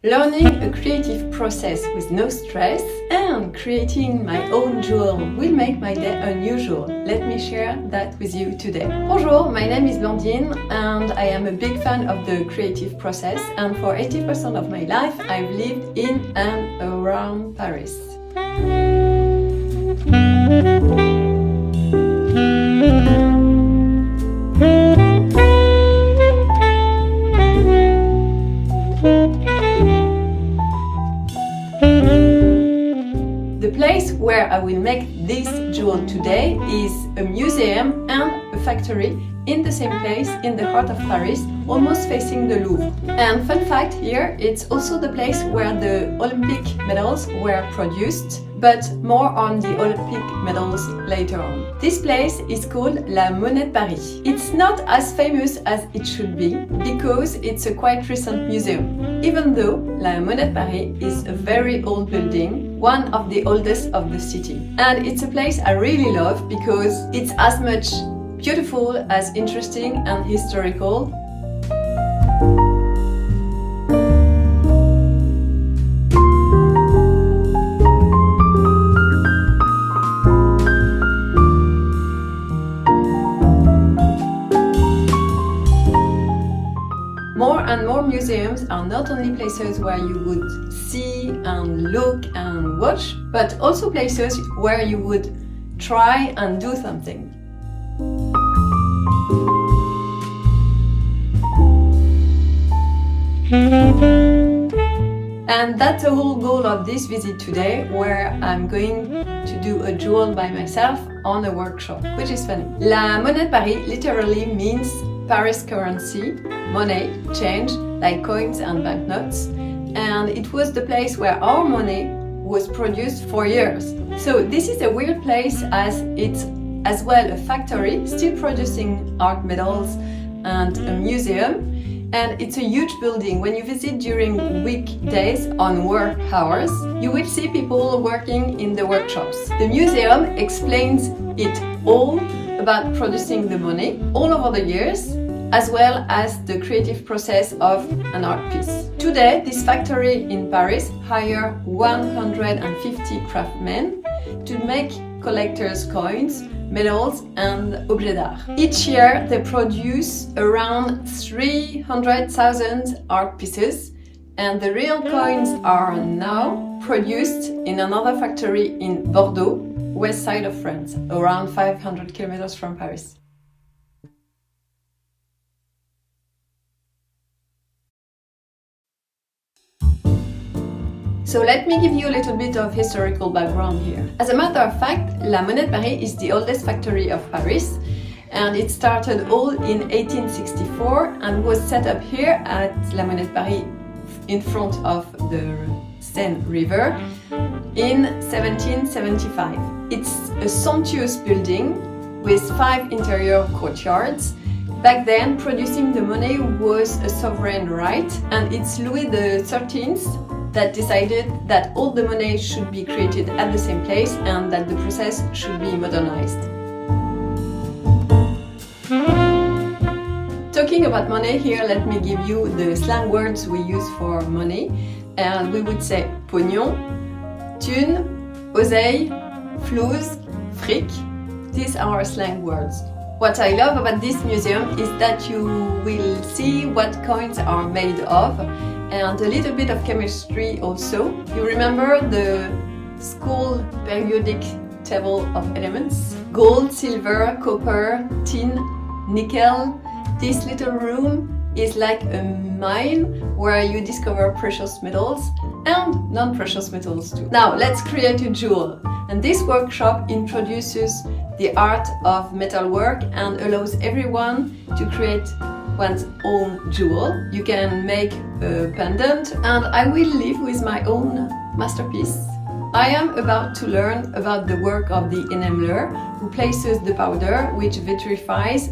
Learning a creative process with no stress and creating my own jewel will make my day unusual. Let me share that with you today. Bonjour, my name is Blandine and I am a big fan of the creative process, and for 80% of my life I've lived in and around Paris. The place where I will make this jewel today is a museum and a factory in the same place in the heart of Paris, almost facing the Louvre. And fun fact here, it's also the place where the Olympic medals were produced, but more on the Olympic medals later on. This place is called La Monnaie de Paris. It's not as famous as it should be because it's a quite recent museum, even though La Monnaie de Paris is a very old building, one of the oldest of the city. And it's a place I really love because it's as much beautiful as interesting and historical. More and more museums are not only places where you would see and look and watch, but also places where you would try and do something. And that's the whole goal of this visit today, where I'm going to do a jewel by myself on a workshop, which is funny. La Monnaie de Paris literally means Paris currency, money, change, like coins and banknotes, and it was the place where our money was produced for years. So this is a weird place as it's as well a factory still producing art medals and a museum, and it's a huge building. When you visit during weekdays on work hours, you will see people working in the workshops. The museum explains it all about producing the money all over the years, as well as the creative process of an art piece. Today, this factory in Paris hires 150 craftsmen to make collectors' coins, medals and objets d'art. Each year they produce around 300,000 art pieces, and the real coins are now produced in another factory in Bordeaux, west side of France, around 500 kilometers from Paris. So let me give you a little bit of historical background here. As a matter of fact, La Monnaie de Paris is the oldest factory of Paris, and it started all in 1864 and was set up here at La Monnaie de Paris in front of the Seine River in 1775. It's a sumptuous building with 5 interior courtyards. Back then, producing the money was a sovereign right, and it's Louis XIII that decided that all the money should be created at the same place and that the process should be modernized. Talking about money here, let me give you the slang words we use for money. And we would say pognon, thune, oseille, flouze, fric. These are our slang words. What I love about this museum is that you will see what coins are made of, and a little bit of chemistry also. You remember the school periodic table of elements? Gold, silver, copper, tin, nickel. This little room is like a mine where you discover precious metals and non-precious metals too. Now let's create a jewel. And this workshop introduces the art of metalwork and allows everyone to create one's own jewel. You can make a pendant, and I will leave with my own masterpiece. I am about to learn about the work of the enameler, who places the powder which vitrifies.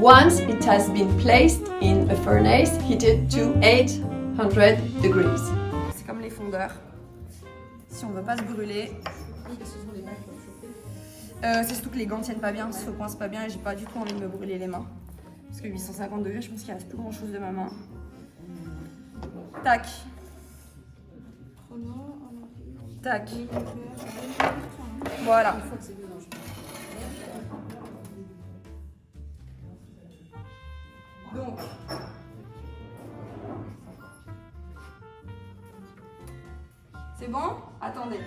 Once it has been placed in a furnace heated to 800 degrees. C'est comme les fondeurs. si on veut pas se brûler. C'est surtout que les gants tiennent pas bien, se coincent pas bien et j'ai pas du tout envie de me brûler les mains. Parce que 850 degrés, je pense qu'il reste plus grand chose de ma main. Tac. Tac. Voilà. Donc. C'est bon? Attendez.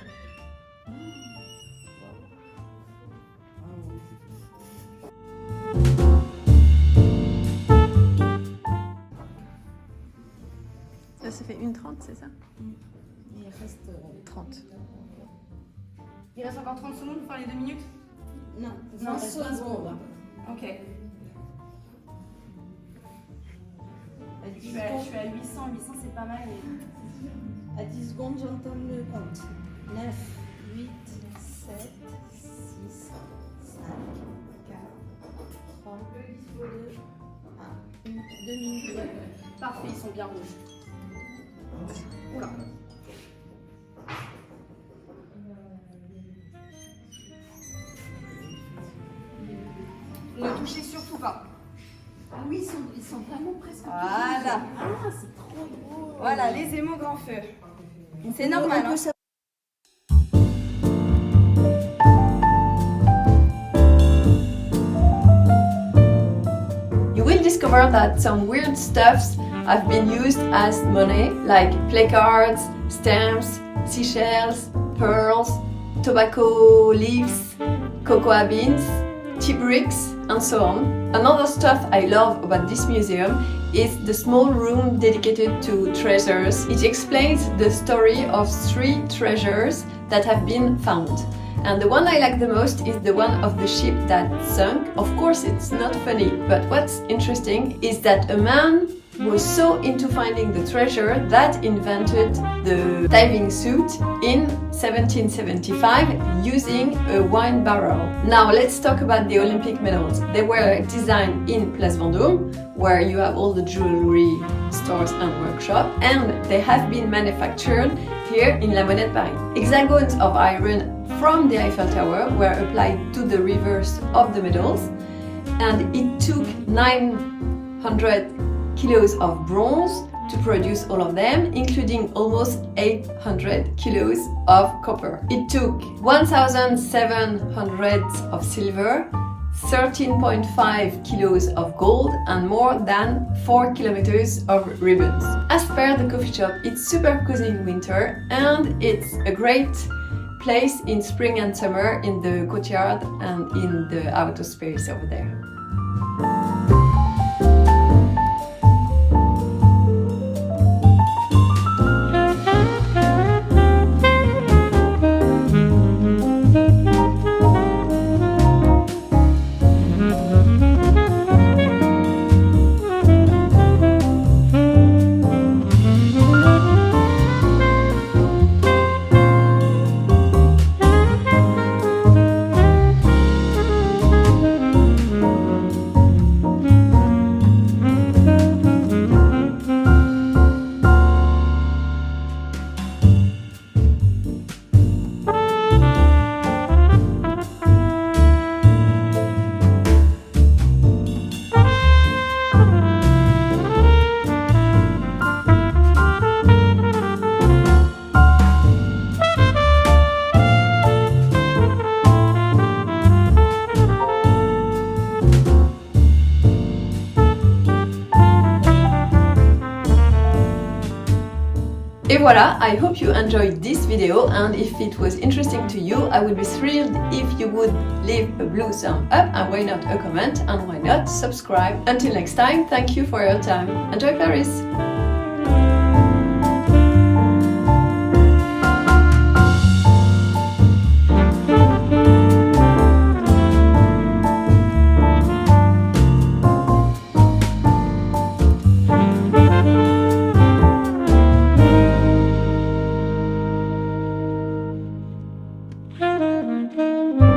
Ça fait 1,30, c'est ça? Il reste 30. Il reste encore 30 secondes pour faire les 2 minutes? Non, il reste 20 secondes. Ok. Je suis à 800, 800 c'est pas mal. À 10 secondes, j'entends le compte. 9, 8, 7, 6, 5, 4, 3, 2, 1, 2 minutes. Parfait, ils sont bien rouges. Oula. Ne touchez surtout pas. Ah oui, ils sont vraiment presque. Voilà. Ah, c'est trop beau. Voilà, les émaux grand feu. C'est normal. Hein. You will discover that some weird stuffs have been used as money, like placards, stamps, seashells, pearls, tobacco leaves, cocoa beans, tea bricks, and so on. Another stuff I love about this museum is the small room dedicated to treasures. It explains the story of 3 treasures that have been found. And the one I like the most is the one of the ship that sunk. Of course, it's not funny, but what's interesting is that a man was so into finding the treasure that invented the diving suit in 1775 using a wine barrel. Now let's talk about the Olympic medals. They were designed in Place Vendôme, where you have all the jewelry stores and workshop, and they have been manufactured here in La Monnaie de Paris. Hexagons of iron from the Eiffel Tower were applied to the reverse of the medals, and it took 900 kilos of bronze to produce all of them, including almost 800 kilos of copper. It took 1,700 of silver, 13.5 kilos of gold, and more than 4 kilometers of ribbons. As per the coffee shop, it's super cozy in winter, and it's a great place in spring and summer in the courtyard and in the outdoor space over there. Et voilà, I hope you enjoyed this video, and if it was interesting to you, I would be thrilled if you would leave a blue thumb up, and why not a comment, and why not subscribe. Until next time, thank you for your time. Enjoy Paris! Thank you.